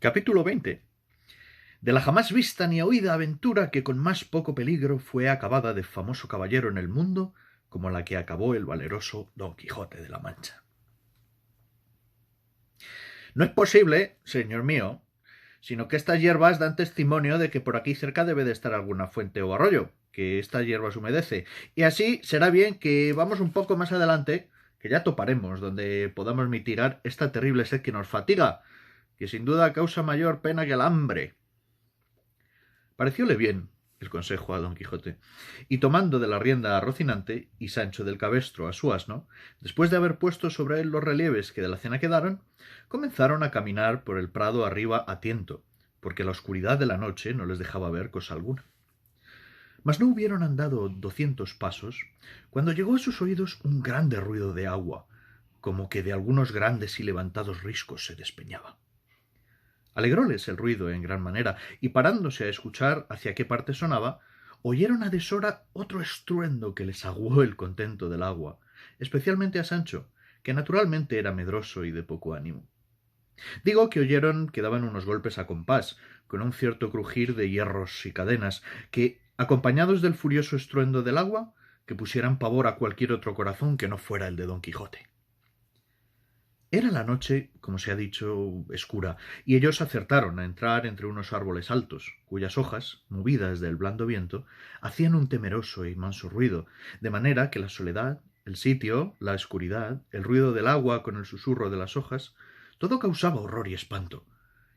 Capítulo 20. De la jamás vista ni oída aventura que con más poco peligro fue acabada de famoso caballero en el mundo, como la que acabó el valeroso Don Quijote de la Mancha. No es posible, señor mío, sino que estas hierbas dan testimonio de que por aquí cerca debe de estar alguna fuente o arroyo, que esta hierba se humedece, y así será bien que vamos un poco más adelante, que ya toparemos donde podamos mitigar esta terrible sed que nos fatiga, que sin duda causa mayor pena que el hambre. Parecióle bien el consejo a Don Quijote, y tomando de la rienda a Rocinante y Sancho del cabestro a su asno, después de haber puesto sobre él los relieves que de la cena quedaron, comenzaron a caminar por el prado arriba a tiento, porque la oscuridad de la noche no les dejaba ver cosa alguna. Mas no hubieron andado 200 pasos, cuando llegó a sus oídos un grande ruido de agua, como que de algunos grandes y levantados riscos se despeñaba. Alegróles el ruido en gran manera, y parándose a escuchar hacia qué parte sonaba, oyeron a deshora otro estruendo que les aguó el contento del agua, especialmente a Sancho, que naturalmente era medroso y de poco ánimo. Digo que oyeron que daban unos golpes a compás, con un cierto crujir de hierros y cadenas, que, acompañados del furioso estruendo del agua, que pusieran pavor a cualquier otro corazón que no fuera el de Don Quijote. Era la noche, como se ha dicho, escura, y ellos acertaron a entrar entre unos árboles altos, cuyas hojas, movidas del blando viento, hacían un temeroso y manso ruido, de manera que la soledad, el sitio, la oscuridad, el ruido del agua con el susurro de las hojas, todo causaba horror y espanto,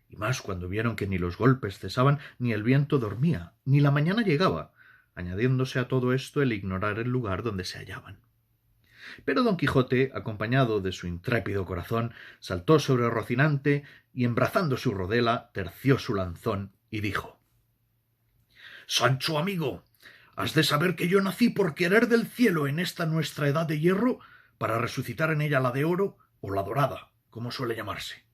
y más cuando vieron que ni los golpes cesaban, ni el viento dormía, ni la mañana llegaba, añadiéndose a todo esto el ignorar el lugar donde se hallaban. Pero Don Quijote, acompañado de su intrépido corazón, saltó sobre Rocinante y, embrazando su rodela, terció su lanzón y dijo: «Sancho, amigo, has de saber que yo nací por querer del cielo en esta nuestra edad de hierro, para resucitar en ella la de oro o la dorada, como suele llamarse.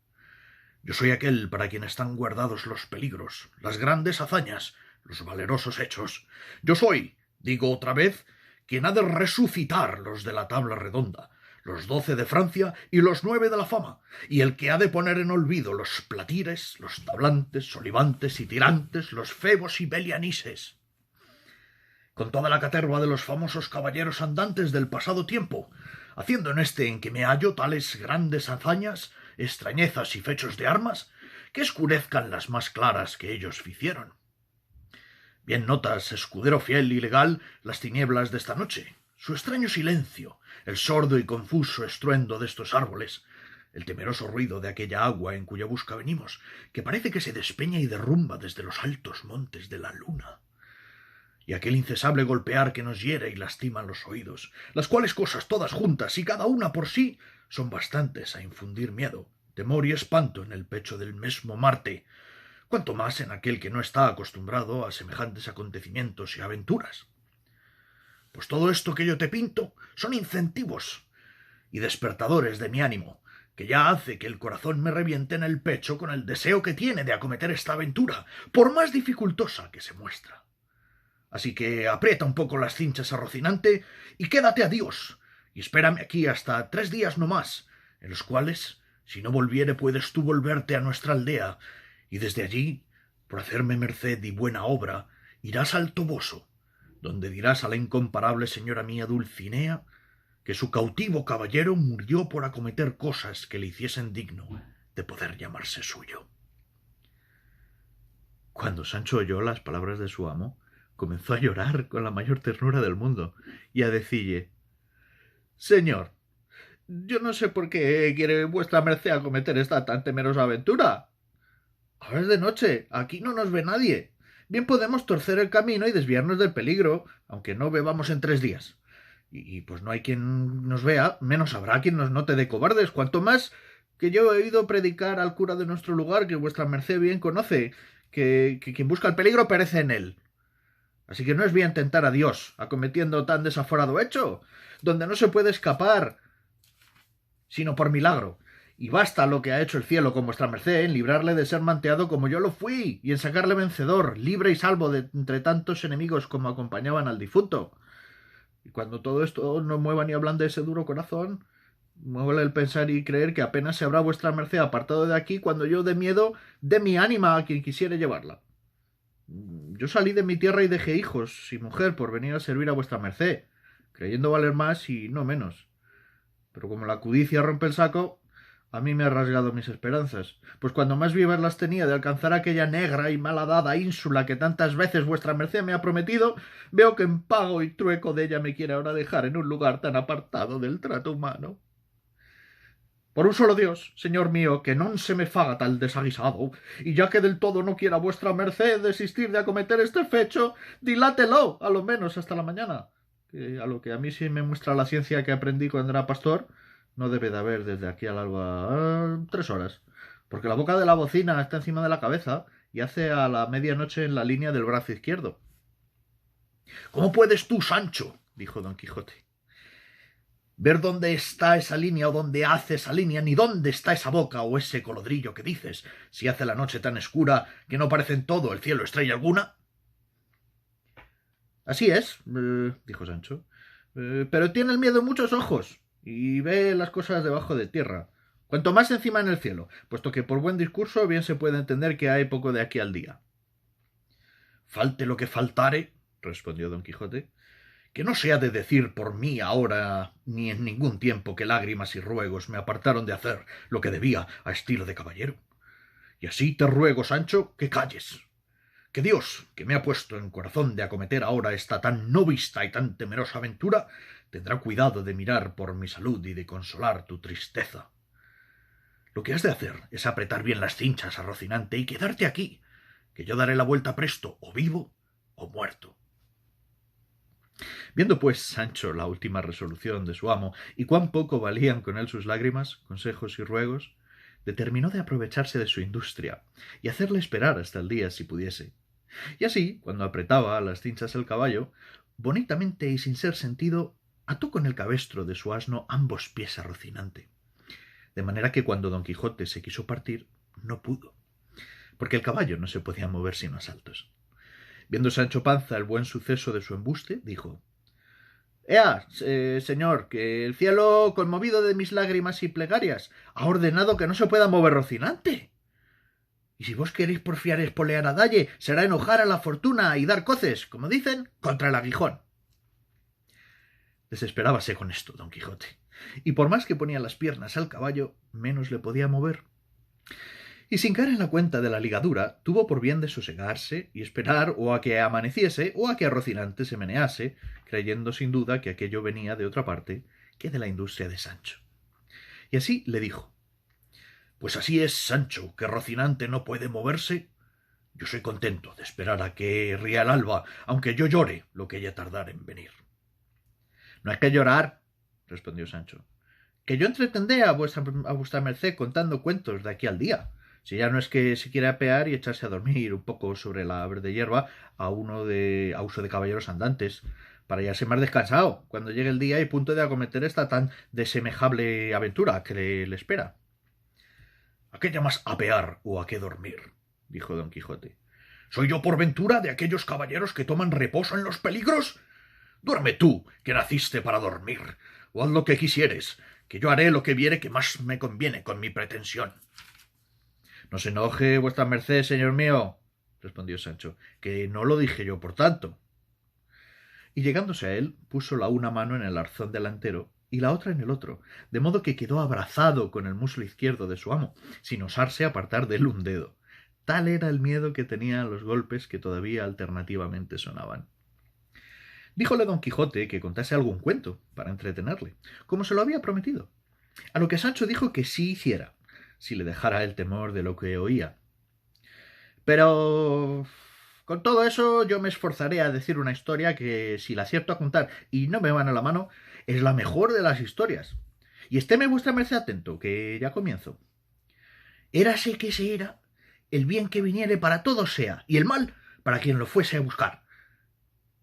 Yo soy aquel para quien están guardados los peligros, las grandes hazañas, los valerosos hechos. Yo soy, digo otra vez, quien ha de resucitar los de la tabla redonda, los 12 de Francia y los 9 de la fama, y el que ha de poner en olvido los platires, los tablantes, solivantes y tirantes, los febos y belianises, con toda la caterva de los famosos caballeros andantes del pasado tiempo, haciendo en este en que me hallo tales grandes hazañas, extrañezas y fechos de armas, que escurezcan las más claras que ellos ficieron. Bien notas, escudero fiel y legal, las tinieblas de esta noche, su extraño silencio, el sordo y confuso estruendo de estos árboles, el temeroso ruido de aquella agua en cuya busca venimos, que parece que se despeña y derrumba desde los altos montes de la luna, y aquel incesable golpear que nos hiere y lastima los oídos, las cuales cosas todas juntas y cada una por sí son bastantes a infundir miedo, temor y espanto en el pecho del mesmo Marte, cuanto más en aquel que no está acostumbrado a semejantes acontecimientos y aventuras. Pues todo esto que yo te pinto son incentivos y despertadores de mi ánimo, que ya hace que el corazón me reviente en el pecho con el deseo que tiene de acometer esta aventura, por más dificultosa que se muestra. Así que aprieta un poco las cinchas a Rocinante y quédate a Dios, y espérame aquí hasta 3 días no más, en los cuales, si no volviere, puedes tú volverte a nuestra aldea, y desde allí, por hacerme merced y buena obra, irás al Toboso, donde dirás a la incomparable señora mía Dulcinea que su cautivo caballero murió por acometer cosas que le hiciesen digno de poder llamarse suyo». Cuando Sancho oyó las palabras de su amo, comenzó a llorar con la mayor ternura del mundo y a decille: «Señor, yo no sé por qué quiere vuestra merced acometer esta tan temerosa aventura. Ahora es de noche, aquí no nos ve nadie. Bien podemos torcer el camino y desviarnos del peligro, aunque no bebamos en 3 días. Y pues no hay quien nos vea, menos habrá quien nos note de cobardes, cuanto más que yo he oído predicar al cura de nuestro lugar, que vuestra merced bien conoce, que quien busca el peligro perece en él. Así que no es bien tentar a Dios, acometiendo tan desaforado hecho, donde no se puede escapar sino por milagro. Y basta lo que ha hecho el cielo con vuestra merced en librarle de ser manteado como yo lo fui, y en sacarle vencedor, libre y salvo de entre tantos enemigos como acompañaban al difunto. Y cuando todo esto no mueva ni ablande ese duro corazón, Me huele el pensar y creer que apenas se habrá vuestra merced apartado de aquí cuando yo de miedo dé mi ánima a quien quisiere llevarla. Yo salí de mi tierra y dejé hijos y mujer por venir a servir a vuestra merced, creyendo valer más y no menos. Pero como la codicia rompe el saco, a mí me ha rasgado mis esperanzas, pues cuando más vivas las tenía de alcanzar aquella negra y malhadada ínsula que tantas veces vuestra merced me ha prometido, veo que en pago y trueco de ella me quiere ahora dejar en un lugar tan apartado del trato humano. Por un solo Dios, señor mío, que non se me faga tal desaguisado, y ya que del todo no quiera vuestra merced desistir de acometer este fecho, dilátelo, a lo menos hasta la mañana, que a lo que a mí sí me muestra la ciencia que aprendí cuando era pastor, no debe de haber desde aquí al alba 3 horas, porque la boca de la bocina está encima de la cabeza y hace a la medianoche en la línea del brazo izquierdo. ¿Cómo puedes tú, Sancho? Dijo don Quijote, ver dónde está esa línea o dónde hace esa línea, ni dónde está esa boca o ese colodrillo que dices, si hace la noche tan escura que no parece en todo el cielo estrella alguna? Así es, dijo Sancho, pero tiene el miedo muchos ojos y ve las cosas debajo de tierra, cuanto más encima en el cielo, puesto que por buen discurso bien se puede entender que hay poco de aquí al día. Falte lo que faltare, respondió don Quijote, que no se ha de decir por mí ahora ni en ningún tiempo que lágrimas y ruegos me apartaron de hacer lo que debía a estilo de caballero. Y así te ruego, Sancho, que calles, que Dios, que me ha puesto en corazón de acometer ahora esta tan no vista y tan temerosa aventura, tendrá cuidado de mirar por mi salud y de consolar tu tristeza. Lo que has de hacer es apretar bien las cinchas a Rocinante y quedarte aquí, que yo daré la vuelta presto, o vivo o muerto. Viendo pues Sancho la última resolución de su amo y cuán poco valían con él sus lágrimas, consejos y ruegos, determinó de aprovecharse de su industria y hacerle esperar hasta el día si pudiese. Y así, cuando apretaba a las cinchas el caballo, bonitamente y sin ser sentido, ató con el cabestro de su asno ambos pies a Rocinante, de manera que cuando don Quijote se quiso partir, no pudo, porque el caballo no se podía mover sino a saltos. Viendo Sancho Panza el buen suceso de su embuste, dijo: «Ea, señor, que el cielo, conmovido de mis lágrimas y plegarias, ha ordenado que no se pueda mover Rocinante. Y si vos queréis porfiar espolear a dalle, será enojar a la fortuna y dar coces, como dicen, contra el aguijón». Desesperábase con esto don Quijote, y por más que ponía las piernas al caballo, menos le podía mover. Y sin caer en la cuenta de la ligadura, tuvo por bien de sosegarse y esperar o a que amaneciese o a que a Rocinante se menease, creyendo sin duda que aquello venía de otra parte que de la industria de Sancho. Y así le dijo: «Pues así es, Sancho, que Rocinante no puede moverse. Yo soy contento de esperar a que ría el alba, aunque yo llore lo que ella tardara en venir». «No hay que llorar», respondió Sancho, «que yo entretendré a vuestra merced contando cuentos de aquí al día, si ya no es que se quiere apear y echarse a dormir un poco sobre la verde hierba a uso de caballeros andantes, para ya ser más descansado cuando llegue el día y punto de acometer esta tan desemejable aventura que le espera». «¿A qué llamas apear o a qué dormir?», dijo don Quijote. «¿Soy yo por ventura de aquellos caballeros que toman reposo en los peligros? Duerme tú, que naciste para dormir, o haz lo que quisieres, que yo haré lo que viere que más me conviene con mi pretensión». «No se enoje vuestra merced, señor mío», respondió Sancho, «que no lo dije yo por tanto». Y llegándose a él, puso la una mano en el arzón delantero y la otra en el otro, de modo que quedó abrazado con el muslo izquierdo de su amo, sin osarse apartar de él un dedo. Tal era el miedo que tenía a los golpes que todavía alternativamente sonaban. Díjole don Quijote que contase algún cuento para entretenerle, como se lo había prometido, a lo que Sancho dijo que sí hiciera, si le dejara el temor de lo que oía. «Pero con todo eso yo me esforzaré a decir una historia que, si la acierto a contar y no me van a la mano, es la mejor de las historias. Y estéme vuestra merced atento, que ya comienzo. Érase que se era, el bien que viniere para todos sea, y el mal para quien lo fuese a buscar.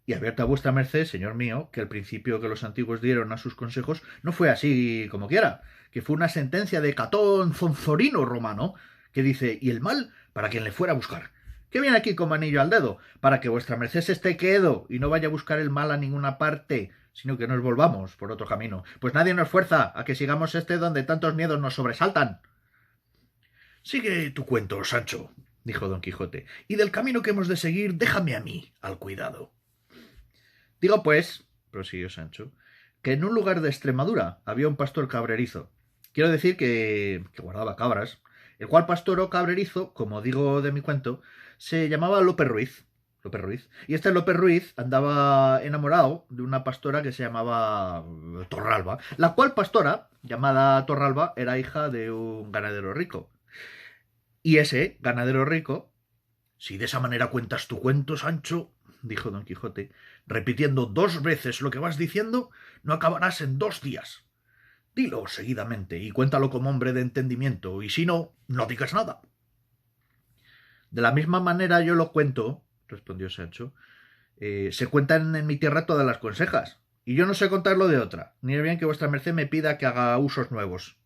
Y advierta vuestra merced, señor mío, que el principio que los antiguos dieron a sus consejos no fue así como quiera, que fue una sentencia de Catón Zonzorino romano, que dice: y el mal para quien le fuera a buscar. Que viene aquí como anillo al dedo, para que vuestra merced se esté quedo y no vaya a buscar el mal a ninguna parte, sino que nos volvamos por otro camino, pues nadie nos fuerza a que sigamos este donde tantos miedos nos sobresaltan. Sigue tu cuento, Sancho, dijo don Quijote, y del camino que hemos de seguir déjame a mí al cuidado. Digo, pues, prosiguió Sancho, que en un lugar de Extremadura había un pastor cabrerizo. Quiero decir que guardaba cabras, el cual pastor o cabrerizo, como digo de mi cuento, se llamaba Lope Ruiz. Lope Ruiz. Y este Lope Ruiz andaba enamorado de una pastora que se llamaba Torralba, la cual pastora, llamada Torralba, era hija de un ganadero rico. Y ese ganadero rico, si de esa manera cuentas tu cuento, Sancho, dijo don Quijote, repitiendo 2 veces lo que vas diciendo, no acabarás en 2 días. Dilo seguidamente y cuéntalo como hombre de entendimiento, y si no, no digas nada. De la misma manera yo lo cuento, respondió Sancho, se cuentan en mi tierra todas las consejas, y yo no sé contarlo de otra, ni es bien que vuestra merced me pida que haga usos nuevos.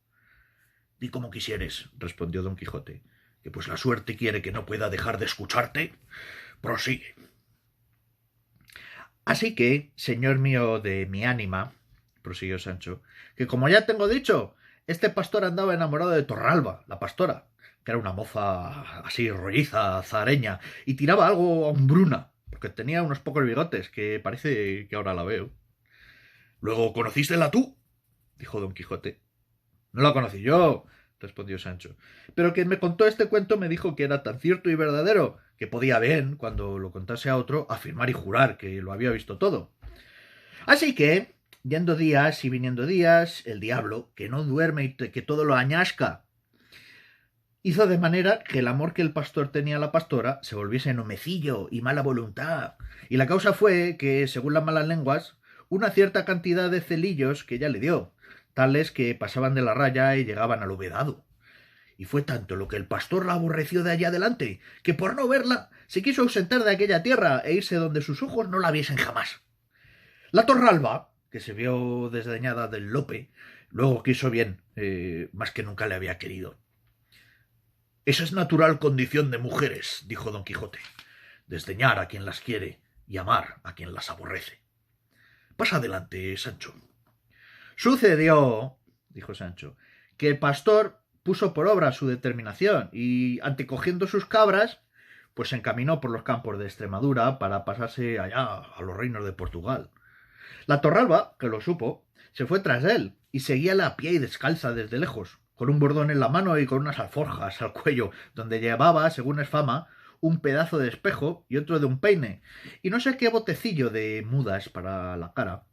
Di como quisieres, respondió don Quijote, que pues la suerte quiere que no pueda dejar de escucharte. Prosigue. Así que, señor mío de mi ánima, prosiguió Sancho, que como ya tengo dicho, este pastor andaba enamorado de Torralba, la pastora, que era una moza así rolliza, zareña, y tiraba algo a hombruna, porque tenía unos pocos bigotes, que parece que ahora la veo. —¿Luego conocístela tú? —dijo don Quijote. —No la conocí yo —respondió Sancho—, pero quien me contó este cuento me dijo que era tan cierto y verdadero que podía bien, cuando lo contase a otro, afirmar y jurar que lo había visto todo. Así que, yendo días y viniendo días, el diablo, que no duerme y que todo lo añasca, hizo de manera que el amor que el pastor tenía a la pastora se volviese nomecillo y mala voluntad, y la causa fue que, según las malas lenguas, una cierta cantidad de celillos que ella le dio, tales que pasaban de la raya y llegaban al vedado. Y fue tanto lo que el pastor la aborreció de allá adelante, que por no verla se quiso ausentar de aquella tierra e irse donde sus ojos no la viesen jamás. La Torralba, que se vio desdeñada del Lope, luego quiso bien, más que nunca le había querido. —Esa es natural condición de mujeres —dijo don Quijote—, desdeñar a quien las quiere y amar a quien las aborrece. Pasa adelante, Sancho. —Sucedió —dijo Sancho— que el pastor puso por obra su determinación y, antecogiendo sus cabras, pues se encaminó por los campos de Extremadura para pasarse allá a los reinos de Portugal. La Torralba, que lo supo, se fue tras él y seguíala a pie y descalza desde lejos, con un bordón en la mano y con unas alforjas al cuello, donde llevaba, según es fama, un pedazo de espejo y otro de un peine, y no sé qué botecillo de mudas para la cara.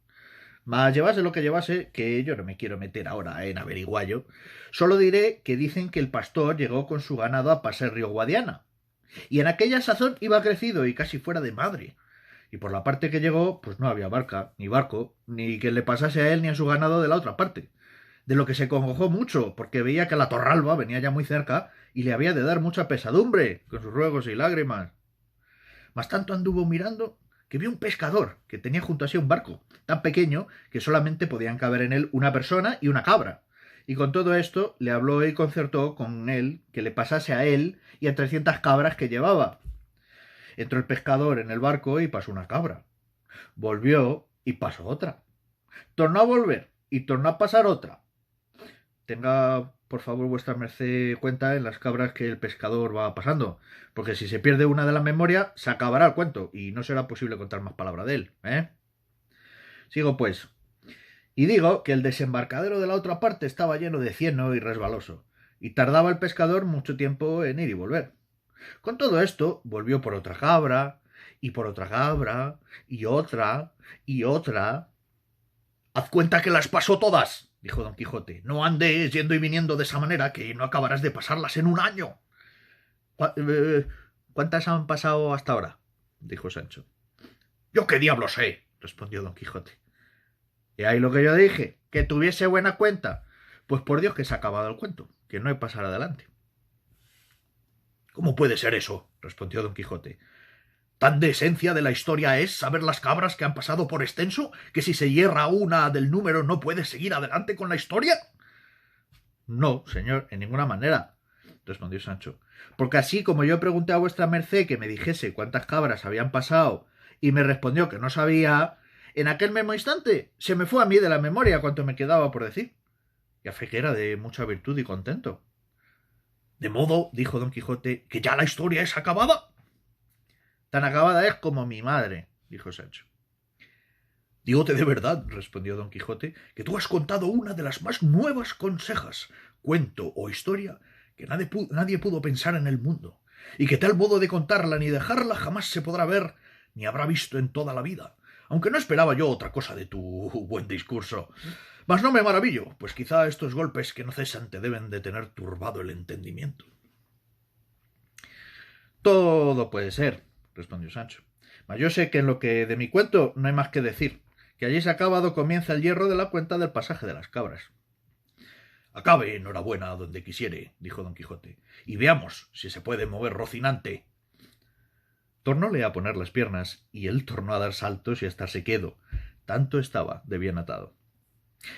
Mas llevase lo que llevase, que yo no me quiero meter ahora en averiguallo, solo diré que dicen que el pastor llegó con su ganado a pasar río Guadiana, y en aquella sazón iba crecido y casi fuera de madre, y por la parte que llegó, pues no había barca, ni barco, ni que le pasase a él ni a su ganado de la otra parte, de lo que se congojó mucho, porque veía que la Torralba venía ya muy cerca y le había de dar mucha pesadumbre, con sus ruegos y lágrimas. Mas tanto anduvo mirando que vio un pescador que tenía junto a sí un barco, tan pequeño que solamente podían caber en él una persona y una cabra, y con todo esto le habló y concertó con él que le pasase a él y a 300 cabras que llevaba. Entró el pescador en el barco y pasó una cabra. Volvió y pasó otra. Tornó a volver y tornó a pasar otra. Tenga, por favor, vuestra merced cuenta en las cabras que el pescador va pasando, porque si se pierde una de la memoria, se acabará el cuento y no será posible contar más palabra de él, ¿eh? Sigo, pues. Y digo que el desembarcadero de la otra parte estaba lleno de cieno y resbaloso, y tardaba el pescador mucho tiempo en ir y volver. Con todo esto, volvió por otra cabra, y por otra cabra, y otra, y otra. —Haz cuenta que las pasó todas —dijo don Quijote—. No andes yendo y viniendo de esa manera, que no acabarás de pasarlas en un año. —¿Cuántas han pasado hasta ahora? —dijo Sancho. —Yo qué diablo sé —respondió don Quijote—. Y ahí lo que yo dije, que tuviese buena cuenta. Pues por Dios que se ha acabado el cuento, que no hay pasar adelante. —¿Cómo puede ser eso? —respondió don Quijote—. ¿Tan de esencia de la historia es saber las cabras que han pasado por extenso, que si se hierra una del número no puede seguir adelante con la historia? —No, señor, en ninguna manera —respondió Sancho—, porque así como yo pregunté a vuestra merced que me dijese cuántas cabras habían pasado y me respondió que no sabía, en aquel mismo instante se me fue a mí de la memoria cuanto me quedaba por decir, y a fe que era de mucha virtud y contento. —¿De modo, dijo don Quijote, que ya la historia es acabada? —Tan acabada es como mi madre —dijo Sancho. —Dígote de verdad —respondió don Quijote— que tú has contado una de las más nuevas consejas, cuento o historia que nadie pudo pensar en el mundo, y que tal modo de contarla ni dejarla jamás se podrá ver ni habrá visto en toda la vida, aunque no esperaba yo otra cosa de tu buen discurso. Mas no me maravillo, pues quizá estos golpes que no cesan te deben de tener turbado el entendimiento. —Todo puede ser —respondió Sancho—, mas yo sé que en lo que de mi cuento no hay más que decir, que allí se acaba do comienza el hierro de la cuenta del pasaje de las cabras. —Acabe, enhorabuena, donde quisiere —dijo don Quijote—, y veamos si se puede mover Rocinante. Tornóle a poner las piernas, y él tornó a dar saltos y a estarse quedo, tanto estaba de bien atado.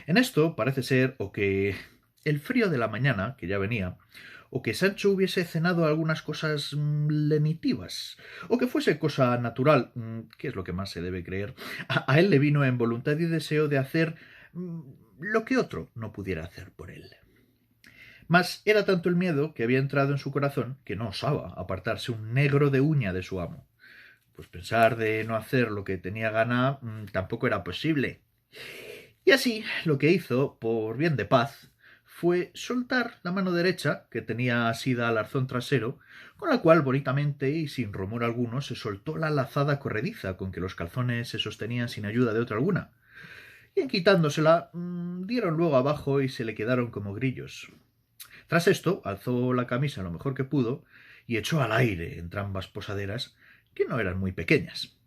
En esto parece ser o que el frío de la mañana, que ya venía, o que Sancho hubiese cenado algunas cosas lenitivas, o que fuese cosa natural, que es lo que más se debe creer, a él le vino en voluntad y deseo de hacer lo que otro no pudiera hacer por él. Mas era tanto el miedo que había entrado en su corazón que no osaba apartarse un negro de uña de su amo, pues pensar de no hacer lo que tenía gana tampoco era posible. Y así lo que hizo, por bien de paz, fue soltar la mano derecha, que tenía asida al arzón trasero, con la cual bonitamente y sin rumor alguno se soltó la lazada corrediza con que los calzones se sostenían sin ayuda de otra alguna, y en quitándosela dieron luego abajo y se le quedaron como grillos. Tras esto alzó la camisa lo mejor que pudo y echó al aire entrambas posaderas, que no eran muy pequeñas.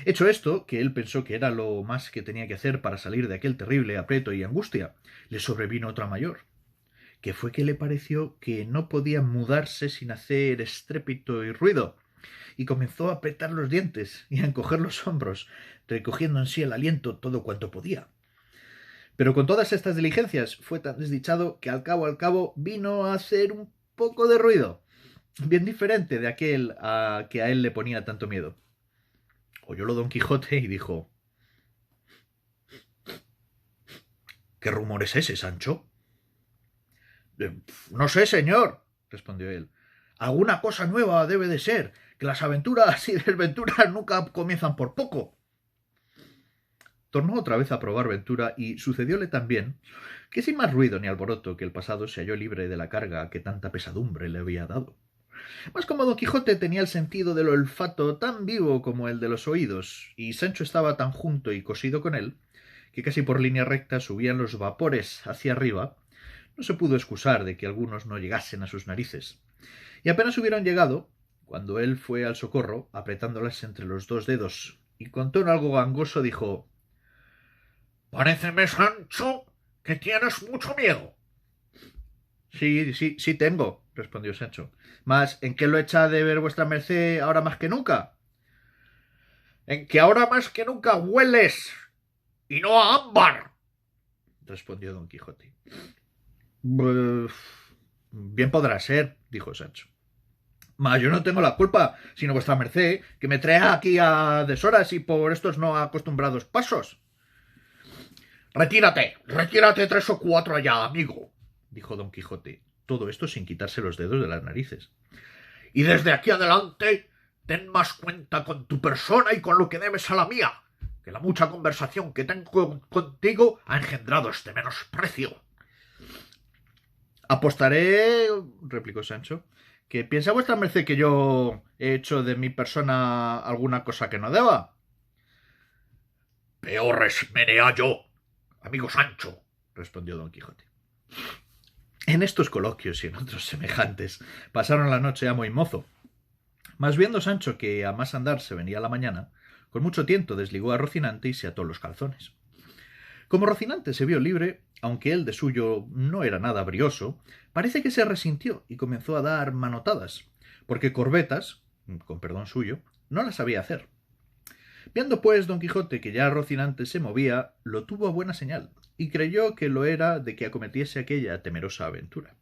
Hecho esto, que él pensó que era lo más que tenía que hacer para salir de aquel terrible aprieto y angustia, le sobrevino otra mayor, que fue que le pareció que no podía mudarse sin hacer estrépito y ruido, y comenzó a apretar los dientes y a encoger los hombros, recogiendo en sí el aliento todo cuanto podía. Pero con todas estas diligencias fue tan desdichado que al cabo vino a hacer un poco de ruido, bien diferente de aquel a que a él le ponía tanto miedo. Oyólo don Quijote y dijo: —¿Qué rumor es ese, Sancho? —No sé, señor —respondió él—. Alguna cosa nueva debe de ser, que las aventuras y desventuras nunca comienzan por poco. Tornó otra vez a probar ventura y sucedióle también que sin más ruido ni alboroto que el pasado se halló libre de la carga que tanta pesadumbre le había dado. Mas como don Quijote tenía el sentido del olfato tan vivo como el de los oídos, y Sancho estaba tan junto y cosido con él, que casi por línea recta subían los vapores hacia arriba, no se pudo excusar de que algunos no llegasen a sus narices. Y apenas hubieron llegado, cuando él fue al socorro, apretándolas entre los dos dedos, y con tono algo gangoso dijo: —Paréceme, Sancho, que tienes mucho miedo. Sí tengo —respondió Sancho—. Mas ¿en qué lo echa de ver vuestra merced ahora más que nunca? —En que ahora más que nunca hueles, y no a ámbar —respondió don Quijote. —Bien podrá ser —dijo Sancho—, mas yo no tengo la culpa, sino vuestra merced, que me trae aquí a deshoras y por estos no acostumbrados pasos. —Retírate 3 o 4 allá, amigo —dijo don Quijote, todo esto sin quitarse los dedos de las narices—, y desde aquí adelante ten más cuenta con tu persona y con lo que debes a la mía, que la mucha conversación que tengo contigo ha engendrado este menosprecio. —Apostaré —replicó Sancho— que piensa vuestra merced que yo he hecho de mi persona alguna cosa que no deba. —Peor es meneallo, amigo Sancho —respondió don Quijote. En estos coloquios y en otros semejantes pasaron la noche amo y mozo. Mas viendo Sancho que a más andar se venía la mañana, con mucho tiento desligó a Rocinante y se ató los calzones. Como Rocinante se vio libre, aunque él de suyo no era nada brioso, parece que se resintió y comenzó a dar manotadas, porque corbetas, con perdón suyo, no las sabía hacer. Viendo pues don Quijote que ya Rocinante se movía, lo tuvo a buena señal, y creyó que lo era de que acometiese aquella temerosa aventura.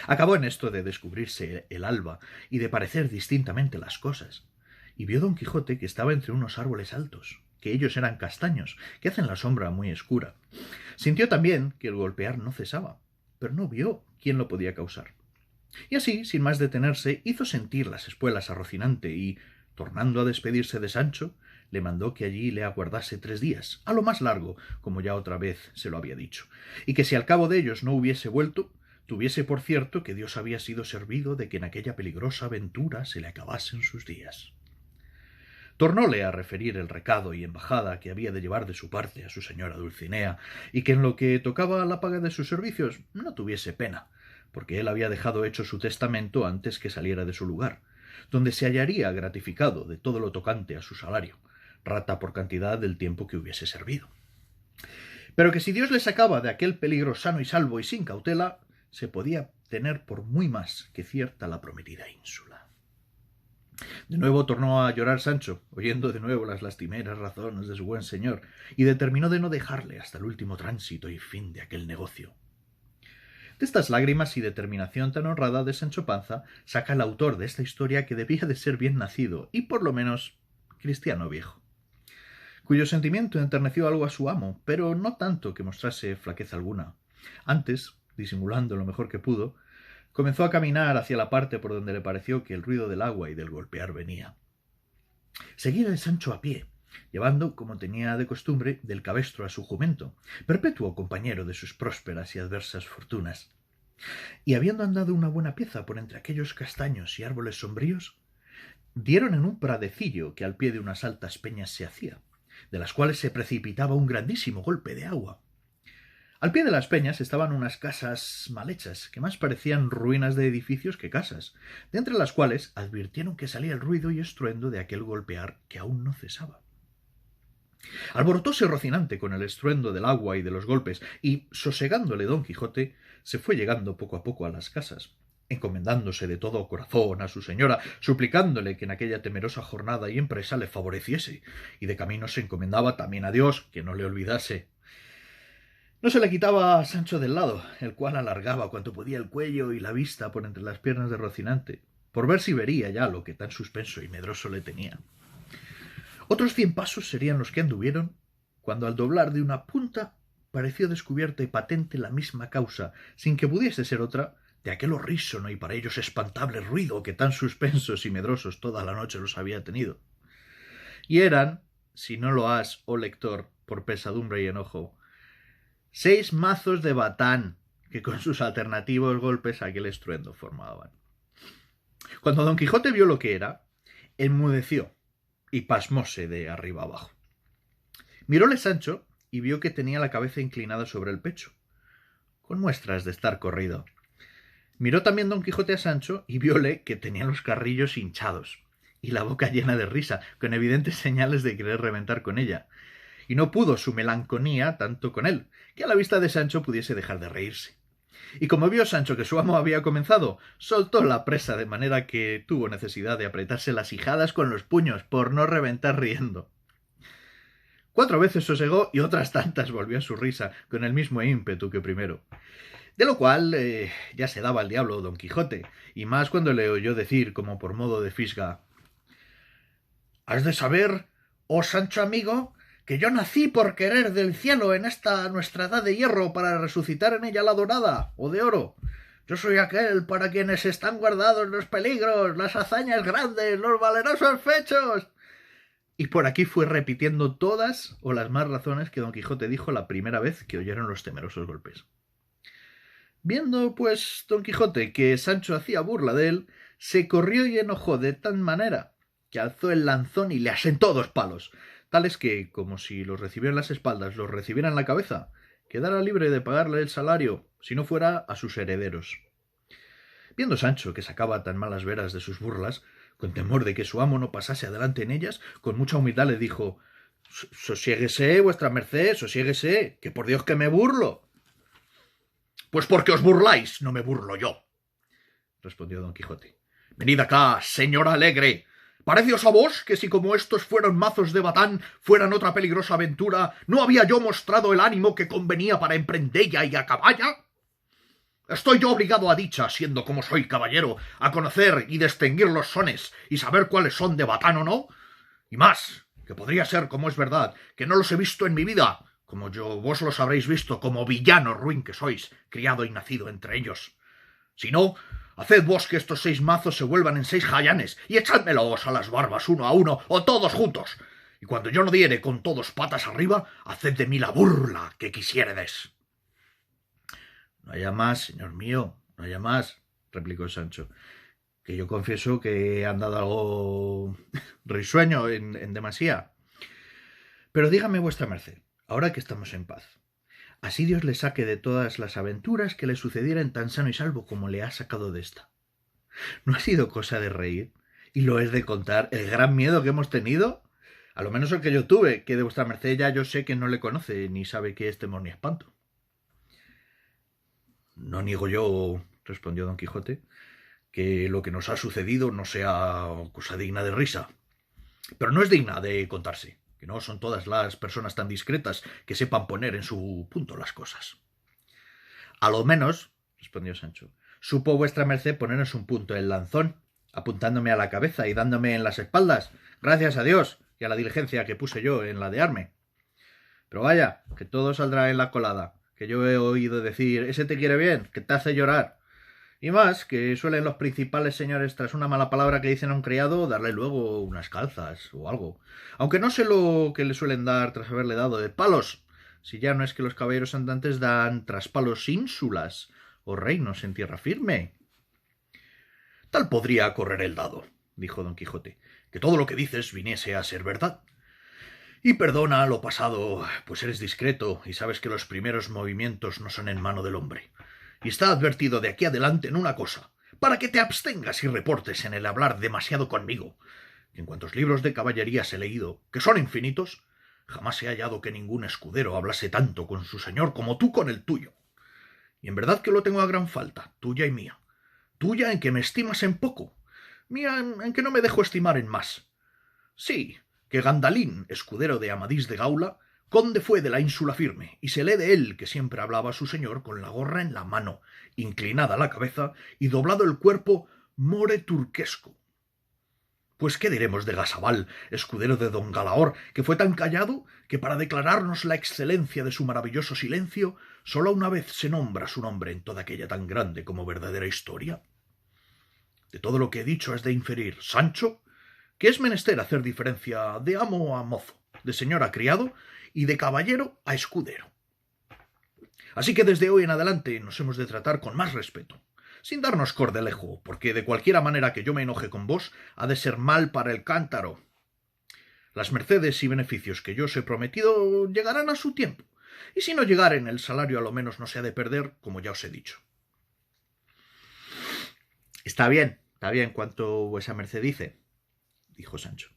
Acabó en esto de descubrirse el alba y de parecer distintamente las cosas, y vio don Quijote que estaba entre unos árboles altos, que ellos eran castaños, que hacen la sombra muy oscura. Sintió también que el golpear no cesaba, pero no vio quién lo podía causar. Y así, sin más detenerse, hizo sentir las espuelas a Rocinante y, tornando a despedirse de Sancho, le mandó que allí le aguardase 3 días, a lo más largo, como ya otra vez se lo había dicho, y que si al cabo de ellos no hubiese vuelto, tuviese por cierto que Dios había sido servido de que en aquella peligrosa aventura se le acabasen sus días. Tornóle a referir el recado y embajada que había de llevar de su parte a su señora Dulcinea, y que en lo que tocaba a la paga de sus servicios no tuviese pena, porque él había dejado hecho su testamento antes que saliera de su lugar, donde se hallaría gratificado de todo lo tocante a su salario, rata por cantidad del tiempo que hubiese servido. Pero que si Dios le sacaba de aquel peligro sano y salvo y sin cautela, se podía tener por muy más que cierta la prometida ínsula. De nuevo tornó a llorar Sancho, oyendo de nuevo las lastimeras razones de su buen señor, y determinó de no dejarle hasta el último tránsito y fin de aquel negocio. De estas lágrimas y determinación tan honrada de Sancho Panza saca el autor de esta historia que debía de ser bien nacido y por lo menos cristiano viejo, cuyo sentimiento enterneció algo a su amo, pero no tanto que mostrase flaqueza alguna. Antes, disimulando lo mejor que pudo, comenzó a caminar hacia la parte por donde le pareció que el ruido del agua y del golpear venía. Seguía el Sancho a pie, llevando, como tenía de costumbre, del cabestro a su jumento, perpetuo compañero de sus prósperas y adversas fortunas. Y habiendo andado una buena pieza por entre aquellos castaños y árboles sombríos, dieron en un pradecillo que al pie de unas altas peñas se hacía, de las cuales se precipitaba un grandísimo golpe de agua. Al pie de las peñas estaban unas casas mal hechas, que más parecían ruinas de edificios que casas, de entre las cuales advirtieron que salía el ruido y estruendo de aquel golpear que aún no cesaba. Alborotóse Rocinante con el estruendo del agua y de los golpes, y, sosegándole don Quijote, se fue llegando poco a poco a las casas, encomendándose de todo corazón a su señora, suplicándole que en aquella temerosa jornada y empresa le favoreciese, y de camino se encomendaba también a Dios, que no le olvidase. No se le quitaba a Sancho del lado, el cual alargaba cuanto podía el cuello y la vista por entre las piernas de Rocinante, por ver si vería ya lo que tan suspenso y medroso le tenía. Otros 100 pasos serían los que anduvieron, cuando al doblar de una punta pareció descubierta y patente la misma causa, sin que pudiese ser otra, de aquel horrísono y para ellos espantable ruido que tan suspensos y medrosos toda la noche los había tenido. Y eran, si no lo has, oh lector, por pesadumbre y enojo, 6 mazos de batán que con sus alternativos golpes aquel estruendo formaban. Cuando don Quijote vio lo que era, enmudeció y pasmóse de arriba abajo. Miróle Sancho y vio que tenía la cabeza inclinada sobre el pecho, con muestras de estar corrido. Miró también don Quijote a Sancho y vióle que tenía los carrillos hinchados y la boca llena de risa, con evidentes señales de querer reventar con ella, y no pudo su melancolía tanto con él, que a la vista de Sancho pudiese dejar de reírse. Y como vio Sancho que su amo había comenzado, soltó la presa de manera que tuvo necesidad de apretarse las ijadas con los puños por no reventar riendo. 4 veces sosegó y otras tantas volvió a su risa con el mismo ímpetu que primero. De lo cual ya se daba al diablo don Quijote, y más cuando le oyó decir, como por modo de fisga: «Has de saber, oh Sancho amigo, que yo nací por querer del cielo en esta nuestra edad de hierro para resucitar en ella la dorada o de oro. Yo soy aquel para quienes están guardados los peligros, las hazañas grandes, los valerosos fechos». Y por aquí fue repitiendo todas o las más razones que don Quijote dijo la primera vez que oyeron los temerosos golpes. Viendo, pues, don Quijote que Sancho hacía burla de él, se corrió y enojó de tan manera que alzó el lanzón y le asentó 2 palos, tales que, como si los recibiera en las espaldas, los recibiera en la cabeza, quedara libre de pagarle el salario, si no fuera a sus herederos. Viendo Sancho que sacaba tan malas veras de sus burlas, con temor de que su amo no pasase adelante en ellas, con mucha humildad le dijo: «Sosiéguese, vuestra merced, sosiéguese, que por Dios que me burlo». «Pues porque os burláis, no me burlo yo», respondió don Quijote. «Venid acá, señora alegre. ¿Pareceos a vos que si como estos fueron mazos de batán, fueran otra peligrosa aventura, no había yo mostrado el ánimo que convenía para emprendella y acaballa? Estoy yo obligado a dicha, siendo como soy caballero, a conocer y distinguir los sones y saber cuáles son de batán o no, y más, que podría ser, como es verdad, que no los he visto en mi vida, como vos los habréis visto, como villano ruin que sois, criado y nacido entre ellos. Si no, haced vos que estos 6 mazos se vuelvan en 6 jayanes, y echádmelos a las barbas uno a uno, o todos juntos. Y cuando yo no diere con todos patas arriba, haced de mí la burla que quisiéredes. No haya más, señor mío, no haya más, replicó Sancho, que yo confieso que he andado algo risueño en demasía. Pero dígame vuestra merced, ahora que estamos en paz, así Dios le saque de todas las aventuras que le sucedieran tan sano y salvo como le ha sacado de esta. ¿No ha sido cosa de reír? ¿Y lo es de contar el gran miedo que hemos tenido? A lo menos el que yo tuve, que de vuestra merced ya yo sé que no le conoce, ni sabe qué es temor ni espanto. No niego yo, respondió don Quijote, que lo que nos ha sucedido no sea cosa digna de risa, pero no es digna de contarse, que no son todas las personas tan discretas que sepan poner en su punto las cosas. A lo menos, respondió Sancho, supo vuestra merced poner en su punto el lanzón, apuntándome a la cabeza y dándome en las espaldas, gracias a Dios y a la diligencia que puse yo en ladearme. Pero vaya, que todo saldrá en la colada, que yo he oído decir, ese te quiere bien, que te hace llorar. Y más, que suelen los principales señores, tras una mala palabra que dicen a un criado, darle luego unas calzas o algo. Aunque no sé lo que le suelen dar tras haberle dado de palos, si ya no es que los caballeros andantes dan tras palos ínsulas o reinos en tierra firme. Tal podría correr el dado, dijo don Quijote, que todo lo que dices viniese a ser verdad. Y perdona lo pasado, pues eres discreto y sabes que los primeros movimientos no son en mano del hombre. Y está advertido de aquí adelante en una cosa, para que te abstengas y reportes en el hablar demasiado conmigo, que en cuantos libros de caballerías he leído, que son infinitos, jamás he hallado que ningún escudero hablase tanto con su señor como tú con el tuyo. Y en verdad que lo tengo a gran falta, tuya y mía. Tuya en que me estimas en poco, mía en que no me dejo estimar en más. Sí, que Gandalín, escudero de Amadís de Gaula, conde fue de la ínsula firme, y se lee de él que siempre hablaba a su señor con la gorra en la mano, inclinada la cabeza y doblado el cuerpo more turquesco. Pues qué diremos de Gasabal, escudero de don Galaor, que fue tan callado que para declararnos la excelencia de su maravilloso silencio, sólo una vez se nombra su nombre en toda aquella tan grande como verdadera historia. De todo lo que he dicho has de inferir, Sancho, que es menester hacer diferencia de amo a mozo, de señor a criado y de caballero a escudero. Así que desde hoy en adelante nos hemos de tratar con más respeto, sin darnos cordelejo, porque de cualquiera manera que yo me enoje con vos, ha de ser mal para el cántaro. Las mercedes y beneficios que yo os he prometido llegarán a su tiempo, y si no llegaren, el salario a lo menos no se ha de perder, como ya os he dicho. Está bien cuanto vuesa merced dice, dijo Sancho.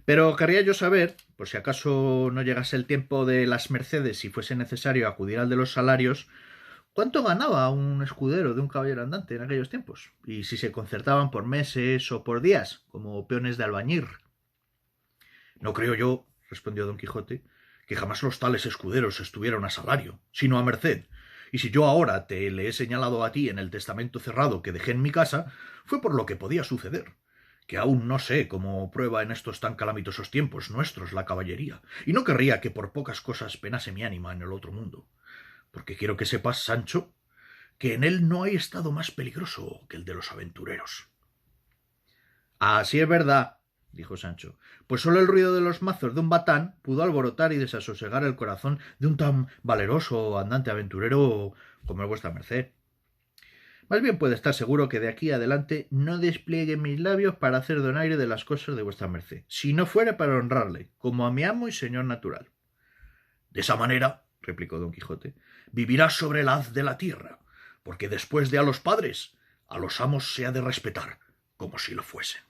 Pero querría yo saber, por si acaso no llegase el tiempo de las mercedes y fuese necesario acudir al de los salarios, cuánto ganaba un escudero de un caballero andante en aquellos tiempos, y si se concertaban por meses o por días, como peones de albañir. No creo yo, respondió don Quijote, que jamás los tales escuderos estuvieron a salario, sino a merced, y si yo ahora te le he señalado a ti en el testamento cerrado que dejé en mi casa, fue por lo que podía suceder, que aún no sé cómo prueba en estos tan calamitosos tiempos nuestros la caballería, y no querría que por pocas cosas penase mi ánima en el otro mundo, porque quiero que sepas, Sancho, que en él no hay estado más peligroso que el de los aventureros. Así es verdad, dijo Sancho, pues sólo el ruido de los mazos de un batán pudo alborotar y desasosegar el corazón de un tan valeroso andante aventurero como es vuestra merced. Más bien puede estar seguro que de aquí adelante no despliegue mis labios para hacer donaire de las cosas de vuestra merced, si no fuera para honrarle, como a mi amo y señor natural. De esa manera, replicó don Quijote, vivirás sobre el haz de la tierra, porque después de a los padres, a los amos se ha de respetar, como si lo fuesen.